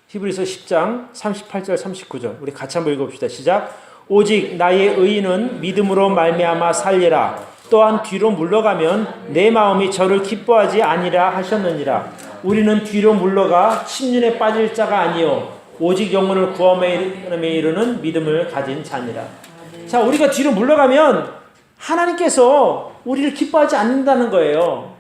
히브리서 10장 38절 39절 우리 같이 한번 읽어봅시다. 시작. 오직 나의 의인은 믿음으로 말미암아 살리라. 또한 뒤로 물러가면 내 마음이 저를 기뻐하지 아니라 하셨느니라. 우리는 뒤로 물러가 침륜에 빠질 자가 아니요 오직 영혼을 구원에 이르는 믿음을 가진 자니라. 자, 우리가 뒤로 물러가면 하나님께서 우리를 기뻐하지 않는다는 거예요.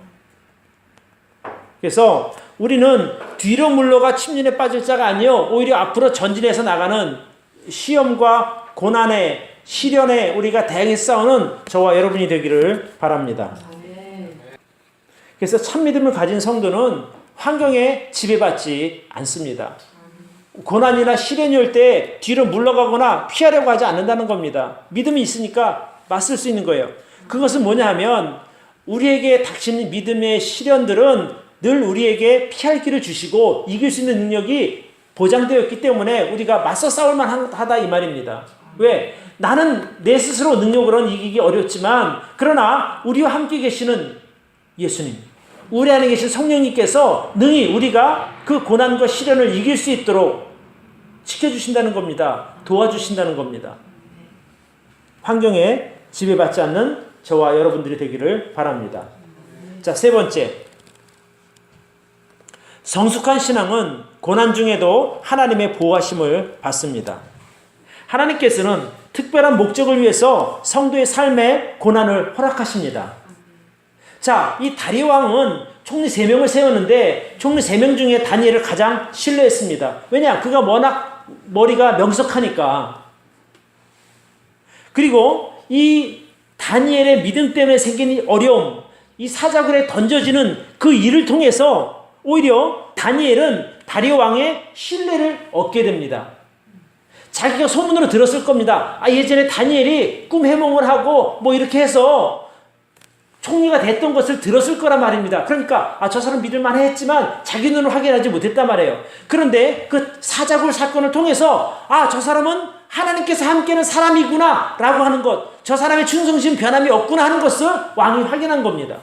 그래서 우리는 뒤로 물러가 침륜에 빠질 자가 아니요 오히려 앞으로 전진해서 나가는 시험과 고난에 시련에 우리가 대항해서 싸우는 저와 여러분이 되기를 바랍니다. 그래서 참 믿음을 가진 성도는 환경에 지배받지 않습니다. 고난이나 시련이 올 때 뒤로 물러가거나 피하려고 하지 않는다는 겁니다. 믿음이 있으니까 맞설 수 있는 거예요. 그것은 뭐냐 하면 우리에게 닥치는 믿음의 시련들은 늘 우리에게 피할 길을 주시고 이길 수 있는 능력이 보장되었기 때문에 우리가 맞서 싸울만 하다 이 말입니다. 왜? 나는 내 스스로 능력으로는 이기기 어렵지만 그러나 우리와 함께 계시는 예수님, 우리 안에 계신 성령님께서 능히 우리가 그 고난과 시련을 이길 수 있도록 지켜주신다는 겁니다. 도와주신다는 겁니다. 환경에 지배받지 않는 저와 여러분들이 되기를 바랍니다. 자, 세 번째. 성숙한 신앙은 고난 중에도 하나님의 보호하심을 받습니다. 하나님께서는 특별한 목적을 위해서 성도의 삶에 고난을 허락하십니다. 자, 이 다리 왕은 총리 3명을 세웠는데 총리 3명 중에 다니엘을 가장 신뢰했습니다. 왜냐? 그가 워낙 머리가 명석하니까. 그리고 이 다니엘의 믿음 때문에 생긴 이 어려움, 이 사자굴에 던져지는 그 일을 통해서 오히려 다니엘은 다리오 왕의 신뢰를 얻게 됩니다. 자기가 소문으로 들었을 겁니다. 아, 예전에 다니엘이 꿈 해몽을 하고 뭐 이렇게 해서 총리가 됐던 것을 들었을 거란 말입니다. 그러니까 저 사람 믿을만 했지만 자기 눈으로 확인하지 못했단 말이에요. 그런데 그 사자굴 사건을 통해서 저 사람은 하나님께서 함께하는 사람이구나 라고 하는 것, 저 사람의 충성심 변함이 없구나 하는 것을 왕이 확인한 겁니다.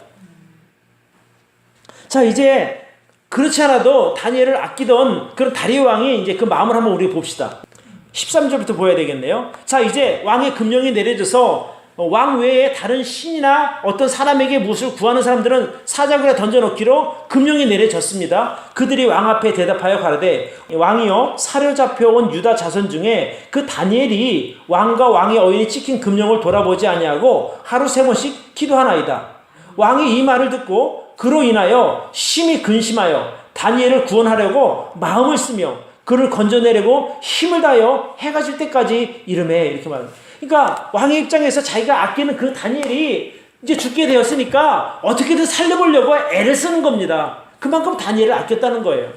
자, 이제 그렇지 않아도 다니엘을 아끼던 그런 다리오 왕이 이제 그 마음을 한번 우리 봅시다. 13절부터 보여야 되겠네요. 자, 이제 왕의 금령이 내려져서 왕 외에 다른 신이나 어떤 사람에게 무엇을 구하는 사람들은 사자굴에 던져놓기로 금령이 내려졌습니다. 그들이 왕 앞에 대답하여 가로되 왕이여 사로잡혀온 유다 자손 중에 그 다니엘이 왕과 왕의 어인이 찍힌 금령을 돌아보지 아니하고 하루 3번씩 기도하나이다. 왕이 이 말을 듣고 그로 인하여 심히 근심하여 다니엘을 구원하려고 마음을 쓰며 그를 건져내려고 힘을 다하여 해가 질 때까지 이르매 이렇게 말합니다. 그러니까 왕의 입장에서 자기가 아끼는 그 다니엘이 이제 죽게 되었으니까 어떻게든 살려보려고 애를 쓰는 겁니다. 그만큼 다니엘을 아꼈다는 거예요.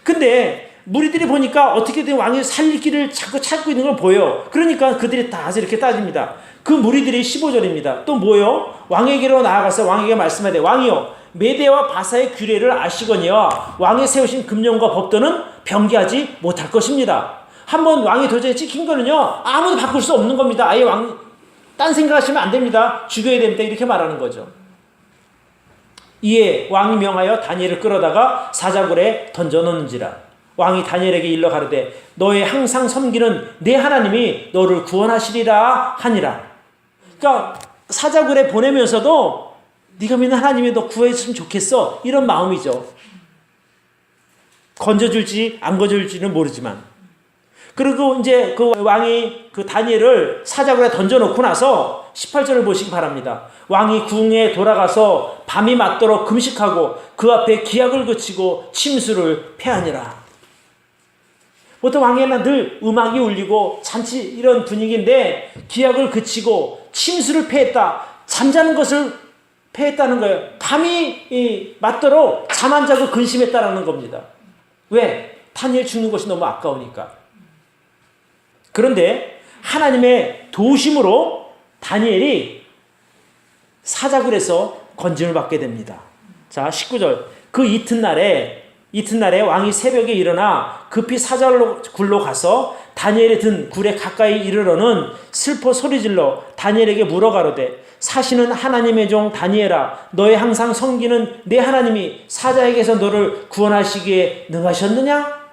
근데 무리들이 보니까 어떻게든 왕이 살릴 길을 자꾸 찾고 있는 걸 보여. 그러니까 그들이 다 이렇게 따집니다. 그 무리들이 15절입니다. 또 뭐요? 왕에게로 나아가서 왕에게 말씀하되 왕이여 메대와 바사의 규례를 아시거니와 왕이 세우신 금령과 법도는 변개하지 못할 것입니다. 한번 왕이 도저히 찍힌 거는요 아무도 바꿀 수 없는 겁니다. 아예 딴 생각하시면 안 됩니다. 죽여야 됩니다. 이렇게 말하는 거죠. 이에 왕이 명하여 다니엘을 끌어다가 사자굴에 던져놓는지라. 왕이 다니엘에게 일러 가르되 너의 항상 섬기는 내 하나님이 너를 구원하시리라 하니라. 그러니까 사자굴에 보내면서도 네가 믿는 하나님이 너 구해줬으면 좋겠어 이런 마음이죠. 건져줄지 안 건져줄지는 모르지만, 그리고 이제 그 왕이 그 다니엘을 사자굴에 던져놓고 나서 18절을 보시기 바랍니다. 왕이 궁에 돌아가서 밤이 맞도록 금식하고 그 앞에 기약을 그치고 침수를 패하니라. 보통 왕에는 늘 음악이 울리고 잔치 이런 분위기인데 기약을 그치고 침수를 패했다. 잠자는 것을 패했다는 거예요. 밤이 맞도록 잠 안 자고 근심했다라는 겁니다. 왜? 다니엘 죽는 것이 너무 아까우니까. 그런데 하나님의 도우심으로 다니엘이 사자굴에서 건짐을 받게 됩니다. 자, 19절. 그 이튿날에 왕이 새벽에 일어나 급히 사자굴로 가서 다니엘이 든 굴에 가까이 이르러는 슬퍼 소리질러 다니엘에게 물어가로되 사시는 하나님의 종 다니엘아, 너의 항상 섬기는 내 하나님이 사자에게서 너를 구원하시기에 능하셨느냐?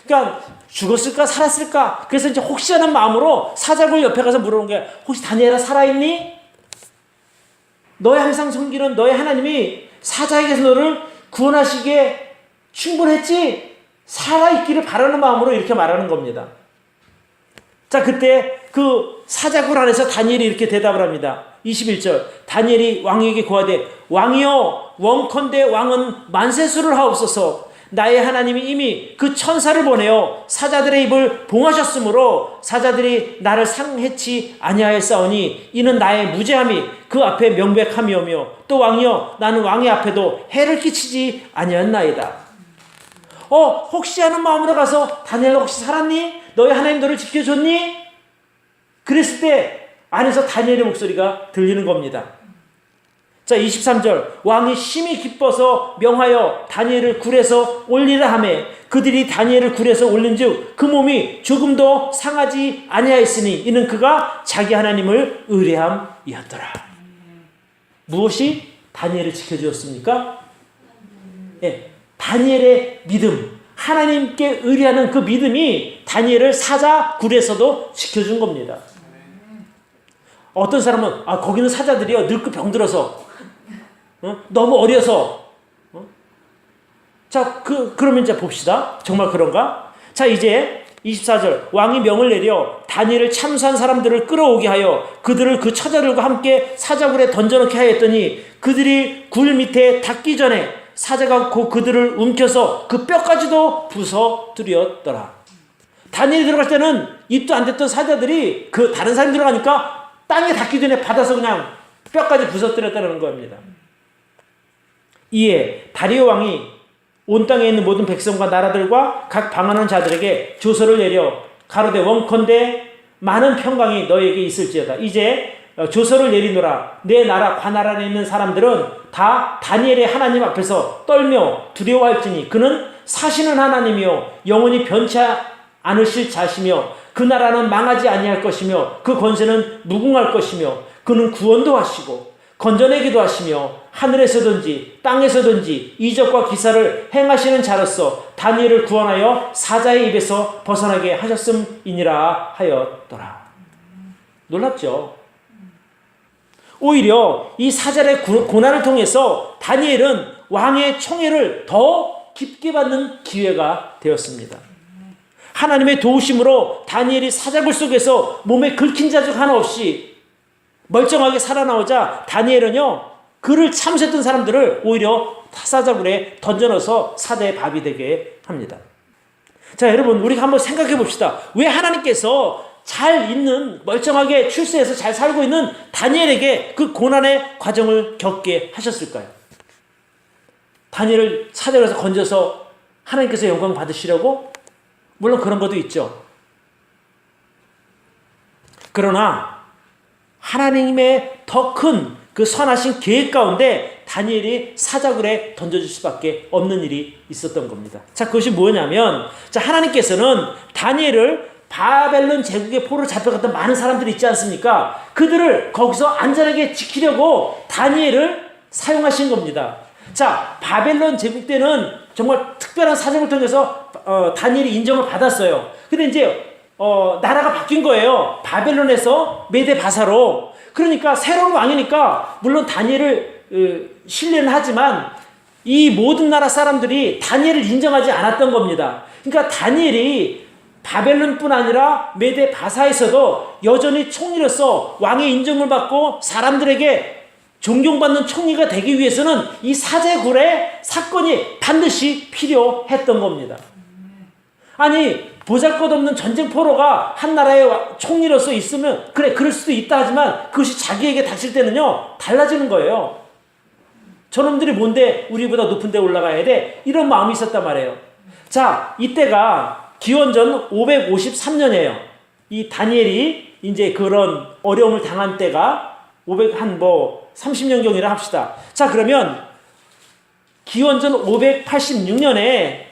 그러니까 죽었을까 살았을까? 그래서 이제 혹시 하는 마음으로 사자굴 옆에 가서 물어보는 게, 혹시 다니엘아 살아있니? 너의 항상 섬기는 너의 하나님이 사자에게서 너를 구원하시기에 충분했지? 살아있기를 바라는 마음으로 이렇게 말하는 겁니다. 자, 그때 그 사자굴 안에서 다니엘이 이렇게 대답을 합니다. 21절. 다니엘이 왕에게 고하되 왕이여, 원컨대 왕은 만세수를 하옵소서. 나의 하나님이 이미 그 천사를 보내어 사자들의 입을 봉하셨으므로 사자들이 나를 상해치 아니하였사오니 이는 나의 무죄함이 그 앞에 명백함이오며 또 왕이여, 나는 왕의 앞에도 해를 끼치지 아니하였나이다. 혹시 하는 마음으로 가서 다니엘 혹시 살았니? 너의 하나님 너를 지켜줬니? 그랬을 때 안에서 다니엘의 목소리가 들리는 겁니다. 자, 23절. 왕이 심히 기뻐서 명하여 다니엘을 굴에서 올리라 하매 그들이 다니엘을 굴에서 올린즉 그 몸이 조금도 상하지 아니하였으니 이는 그가 자기 하나님을 의뢰함이었더라. 무엇이 다니엘을 지켜주었습니까? 예, 다니엘의 믿음, 하나님께 의뢰하는 그 믿음이 다니엘을 사자굴에서도 지켜준 겁니다. 어떤 사람은 거기는 사자들이요 늙고 병들어서 너무 어려서 자, 그러면 이제 봅시다. 정말 그런가? 자, 이제 24절. 왕이 명을 내려 다니엘을 참수한 사람들을 끌어오게 하여 그들을 그 처자들과 함께 사자굴에 던져놓게 하였더니 그들이 굴 밑에 닿기 전에 사자가 곧 그들을 움켜서 그 뼈까지도 부서뜨렸더라. 다니엘이 들어갈 때는 입도 안 댔던 사자들이 그 다른 사람이 들어가니까 땅에 닿기 전에 받아서 그냥 뼈까지 부서뜨렸다는 겁니다. 이에 다리오 왕이 온 땅에 있는 모든 백성과 나라들과 각 방언하는 자들에게 조서를 내려 가로되 원컨대 많은 평강이 너에게 있을지어다. 이제 조서를 내리노라. 내 나라 관할 안에 있는 사람들은 다 다니엘의 하나님 앞에서 떨며 두려워할지니 그는 사시는 하나님이요 영원히 변치 않으실 자시며 그 나라는 망하지 아니할 것이며 그 권세는 무궁할 것이며 그는 구원도 하시고 건져내기도 하시며 하늘에서든지 땅에서든지 이적과 기사를 행하시는 자로서 다니엘을 구원하여 사자의 입에서 벗어나게 하셨음이니라 하였더라. 놀랍죠? 오히려 이 사자의 고난을 통해서 다니엘은 왕의 총애를 더 깊게 받는 기회가 되었습니다. 하나님의 도우심으로 다니엘이 사자굴 속에서 몸에 긁힌 자국 하나 없이 멀쩡하게 살아나오자 다니엘은요 그를 참수했던 사람들을 오히려 사자굴에 던져넣어서 사자의 밥이 되게 합니다. 자, 여러분, 우리가 한번 생각해 봅시다. 왜 하나님께서 잘 있는, 멀쩡하게 출세해서 잘 살고 있는 다니엘에게 그 고난의 과정을 겪게 하셨을까요? 다니엘을 사자굴에서 건져서 하나님께서 영광 받으시려고? 물론 그런 것도 있죠. 그러나 하나님의 더 큰 그 선하신 계획 가운데 다니엘이 사자굴에 던져질 수밖에 없는 일이 있었던 겁니다. 자, 그것이 뭐냐면, 자, 하나님께서는 다니엘을 바벨론 제국의 포로로 잡혀갔던 많은 사람들이 있지 않습니까? 그들을 거기서 안전하게 지키려고 다니엘을 사용하신 겁니다. 자, 바벨론 제국 때는 정말 특별한 사정을 통해서 다니엘이 인정을 받았어요. 근데 이제 나라가 바뀐 거예요. 바벨론에서 메데 바사로. 그러니까 새로운 왕이니까 물론 다니엘을 신뢰는 하지만 이 모든 나라 사람들이 다니엘을 인정하지 않았던 겁니다. 그러니까 다니엘이 바벨론뿐 아니라 메데 바사에서도 여전히 총리로서 왕의 인정을 받고 사람들에게 존경받는 총리가 되기 위해서는 이 사제굴의 사건이 반드시 필요했던 겁니다. 아니 보잘것없는 전쟁 포로가 한 나라의 총리로서 있으면 그래 그럴 수도 있다 하지만 그것이 자기에게 닥칠 때는요 달라지는 거예요. 저놈들이 뭔데 우리보다 높은 데 올라가야 돼? 이런 마음이 있었단 말이에요. 자, 이때가 기원전 553년이에요. 이 다니엘이 이제 그런 어려움을 당한 때가 30년경이라 합시다. 자, 그러면 기원전 586년에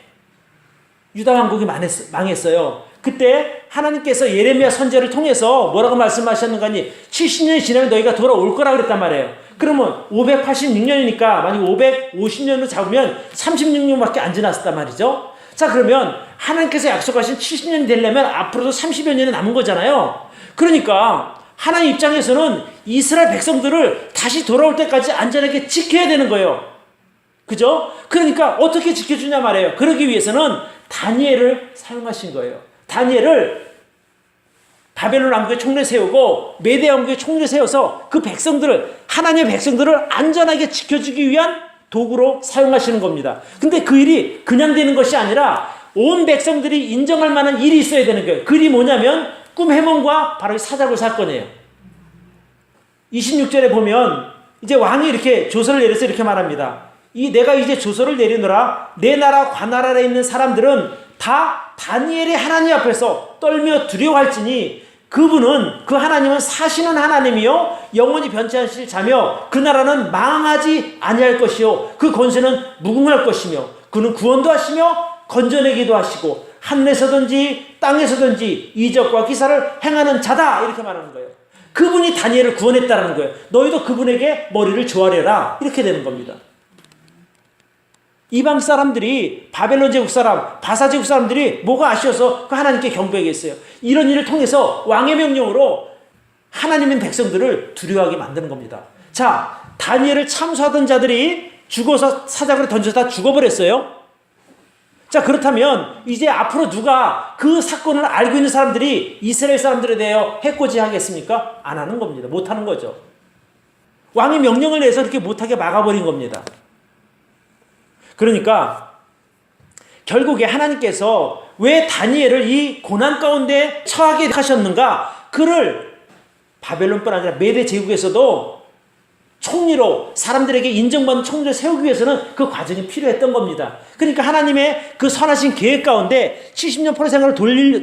유다 왕국이 망했어요. 그때 하나님께서 예레미야 선지자를 통해서 뭐라고 말씀하셨는가 하니 70년이 지나면 너희가 돌아올 거라 그랬단 말이에요. 그러면 586년이니까 만약 550년으로 잡으면 36년밖에 안 지났단 말이죠. 자, 그러면 하나님께서 약속하신 70년이 되려면 앞으로도 30여 년이 남은 거잖아요. 그러니까 하나님 입장에서는 이스라엘 백성들을 다시 돌아올 때까지 안전하게 지켜야 되는 거예요. 그죠? 그러니까 어떻게 지켜주냐 말이에요. 그러기 위해서는 다니엘을 사용하신 거예요. 다니엘을 바벨론 왕국의 총리를 세우고 메대 왕국의 총리를 세워서 그 백성들을 하나님의 백성들을 안전하게 지켜주기 위한 도구로 사용하시는 겁니다. 근데 그 일이 그냥 되는 것이 아니라 온 백성들이 인정할 만한 일이 있어야 되는 거예요. 그 일이 뭐냐면 꿈 해몽과 바로 사자굴 사건이에요. 26절에 보면 이제 왕이 이렇게 조서를 내려서 이렇게 말합니다. 내가 이제 조서를 내리노라. 내 나라 관할 아래 있는 사람들은 다 다니엘의 하나님 앞에서 떨며 두려워할지니 그분은 그 하나님은 사시는 하나님이요 영원히 변치하실 자며 그 나라는 망하지 아니할 것이요 그 권세는 무궁할 것이며 그는 구원도 하시며 건져내기도 하시고 하늘에서든지 땅에서든지 이적과 기사를 행하는 자다 이렇게 말하는 거예요. 그분이 다니엘을 구원했다는 거예요. 너희도 그분에게 머리를 조아려라 이렇게 되는 겁니다. 이방 사람들이 바벨론 제국 사람, 바사 제국 사람들이 뭐가 아쉬워서 그 하나님께 경배하겠어요. 이런 일을 통해서 왕의 명령으로 하나님의 백성들을 두려워하게 만드는 겁니다. 자, 다니엘을 참수하던 자들이 죽어서 사자굴에 던져서 다 죽어버렸어요. 자, 그렇다면 이제 앞으로 누가 그 사건을 알고 있는 사람들이 이스라엘 사람들에 대하여 해코지하겠습니까? 안 하는 겁니다. 못 하는 거죠. 왕이 명령을 내서 이렇게 못하게 막아버린 겁니다. 그러니까 결국에 하나님께서 왜 다니엘을 이 고난 가운데 처하게 하셨는가? 그를 바벨론뿐 아니라 메대 제국에서도 총리로 사람들에게 인정받는 총리를 세우기 위해서는 그 과정이 필요했던 겁니다. 그러니까 하나님의 그 선하신 계획 가운데 70년 포로 생활을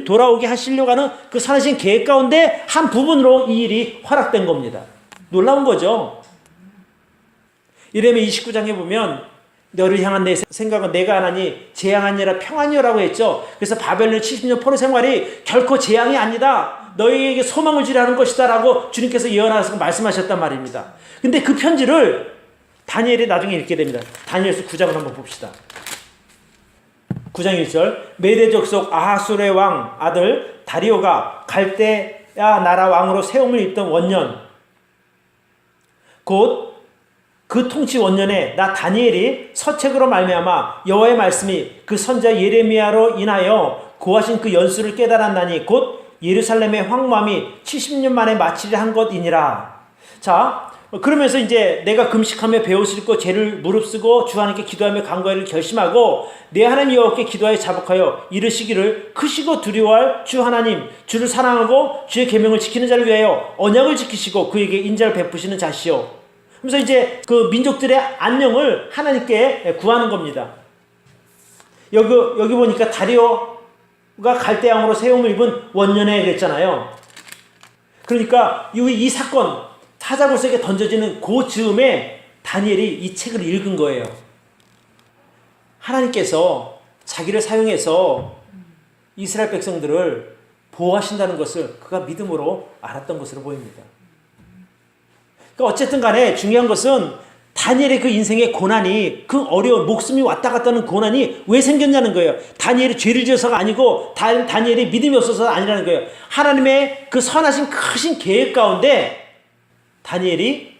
돌아오게 하시려고 하는 그 선하신 계획 가운데 한 부분으로 이 일이 허락된 겁니다. 놀라운 거죠. 이레미야 29장에 보면 너를 향한 내 생각은 내가 하나니 재앙이 아니라 평안이라고 했죠. 그래서 바벨론 70년 포로 생활이 결코 재앙이 아니다. 너희에게 소망을 주려 하는 것이다 라고 주님께서 예언하셔서 말씀하셨단 말입니다. 근데 그 편지를 다니엘이 나중에 읽게 됩니다. 다니엘서 9장을 한번 봅시다. 9장 1절 메대 족속 아하수르의 왕 아들 다리오가 갈대아 나라 왕으로 세움을 입던 원년 곧 그 통치 원년에 나 다니엘이 서책으로 말미암아 여호와의 말씀이 그 선지자 예레미야로 인하여 고하신 그 연수를 깨달았나니 곧 예루살렘의 황무함이 70년 만에 마치려 한 것이니라. 자, 그러면서 이제 내가 금식하며 배옷을 죄를 무릅쓰고 주 하나님께 기도하며 간구하기를 결심하고 내 하나님 여호와께 기도하여 자복하여 이르시기를 크시고 두려워할 주 하나님 주를 사랑하고 주의 계명을 지키는 자를 위하여 언약을 지키시고 그에게 인자를 베푸시는 자시오. 그래서 이제 그 민족들의 안녕을 하나님께 구하는 겁니다. 여기 보니까 다리오가 갈대왕으로 세움을 입은 원년에 그랬잖아요. 그러니까 이 사건 사자굴석에 던져지는 그 즈음에 다니엘이 이 책을 읽은 거예요. 하나님께서 자기를 사용해서 이스라엘 백성들을 보호하신다는 것을 그가 믿음으로 알았던 것으로 보입니다. 그러니까 어쨌든 간에 중요한 것은 다니엘의 그 인생의 고난이 그 어려운 목숨이 왔다 갔다 하는 고난이 왜 생겼냐는 거예요. 다니엘이 죄를 지어서가 아니고 다니엘이 믿음이 없어서가 아니라는 거예요. 하나님의 그 선하신 크신 계획 가운데 다니엘이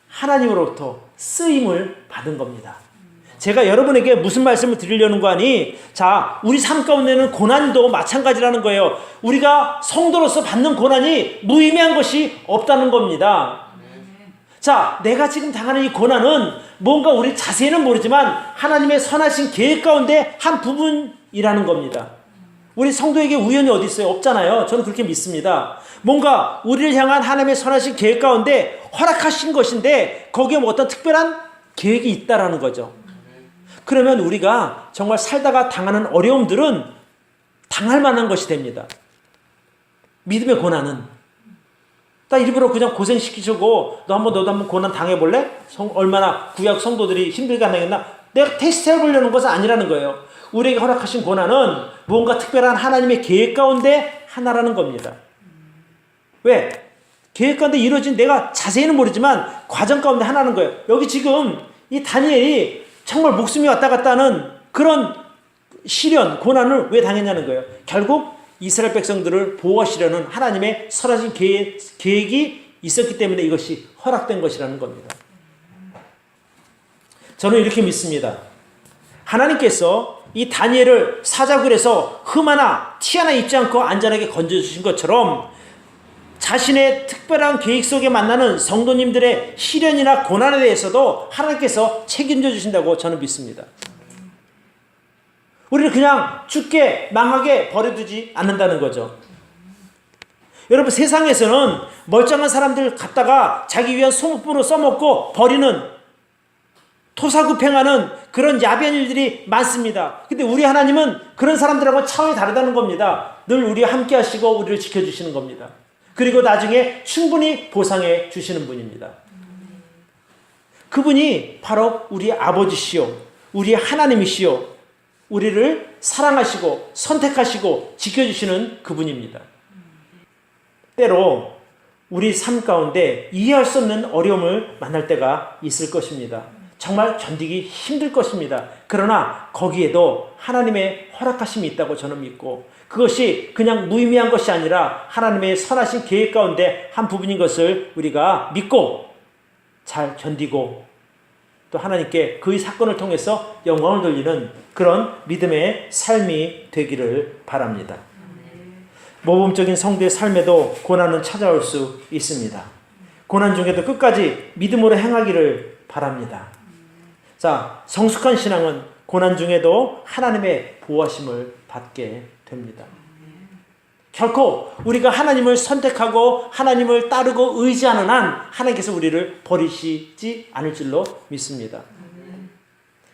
하나님으로부터 쓰임을 받은 겁니다. 제가 여러분에게 무슨 말씀을 드리려는 거 아니? 자, 우리 삶 가운데는 고난도 마찬가지라는 거예요. 우리가 성도로서 받는 고난이 무의미한 것이 없다는 겁니다. 자, 내가 지금 당하는 이 고난은 뭔가 우리 자세히는 모르지만 하나님의 선하신 계획 가운데 한 부분이라는 겁니다. 우리 성도에게 우연이 어디 있어요? 없잖아요. 저는 그렇게 믿습니다. 뭔가 우리를 향한 하나님의 선하신 계획 가운데 허락하신 것인데 거기에 뭐 어떤 특별한 계획이 있다라는 거죠. 그러면 우리가 정말 살다가 당하는 어려움들은 당할 만한 것이 됩니다. 믿음의 고난은 나 일부러 그냥 고생시키시고 너도 한번 고난 당해볼래? 얼마나 구약 성도들이 힘들게 당했나? 내가 테스트 해보려는 것은 아니라는 거예요. 우리에게 허락하신 고난은 뭔가 특별한 하나님의 계획 가운데 하나라는 겁니다. 왜? 계획 가운데 이루어진 내가 자세히는 모르지만 과정 가운데 하나는 거예요. 여기 지금 이 다니엘이 정말 목숨이 왔다 갔다 하는 그런 시련, 고난을 왜 당했냐는 거예요. 결국 이스라엘 백성들을 보호하시려는 하나님의 선하신 계획이 있었기 때문에 이것이 허락된 것이라는 겁니다. 저는 이렇게 믿습니다. 하나님께서 이 다니엘을 사자굴에서 흠 하나, 티 하나 입지 않고 안전하게 건져주신 것처럼 자신의 특별한 계획 속에 만나는 성도님들의 시련이나 고난에 대해서도 하나님께서 책임져 주신다고 저는 믿습니다. 우리를 그냥 죽게 망하게 버려두지 않는다는 거죠. 여러분, 세상에서는 멀쩡한 사람들 갖다가 자기 위한 소모품으로 써먹고 버리는 토사구팽하는 그런 야비한 일들이 많습니다. 근데 우리 하나님은 그런 사람들하고 차원이 다르다는 겁니다. 늘 우리와 함께 하시고 우리를 지켜주시는 겁니다. 그리고 나중에 충분히 보상해 주시는 분입니다. 그분이 바로 우리 아버지시요, 우리 하나님이시요, 우리를 사랑하시고 선택하시고 지켜주시는 그분입니다. 때로 우리 삶 가운데 이해할 수 없는 어려움을 만날 때가 있을 것입니다. 정말 견디기 힘들 것입니다. 그러나 거기에도 하나님의 허락하심이 있다고 저는 믿고, 그것이 그냥 무의미한 것이 아니라 하나님의 선하신 계획 가운데 한 부분인 것을 우리가 믿고 잘 견디고 또 하나님께 그 사건을 통해서 영광을 돌리는 그런 믿음의 삶이 되기를 바랍니다. 모범적인 성도의 삶에도 고난은 찾아올 수 있습니다. 고난 중에도 끝까지 믿음으로 행하기를 바랍니다. 자, 성숙한 신앙은 고난 중에도 하나님의 보호하심을 받게 됩니다. 결코 우리가 하나님을 선택하고 하나님을 따르고 의지하는 한 하나님께서 우리를 버리시지 않을 줄로 믿습니다.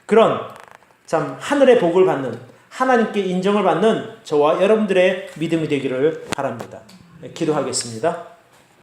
그런 참 하늘의 복을 받는, 하나님께 인정을 받는 저와 여러분들의 믿음이 되기를 바랍니다. 기도하겠습니다.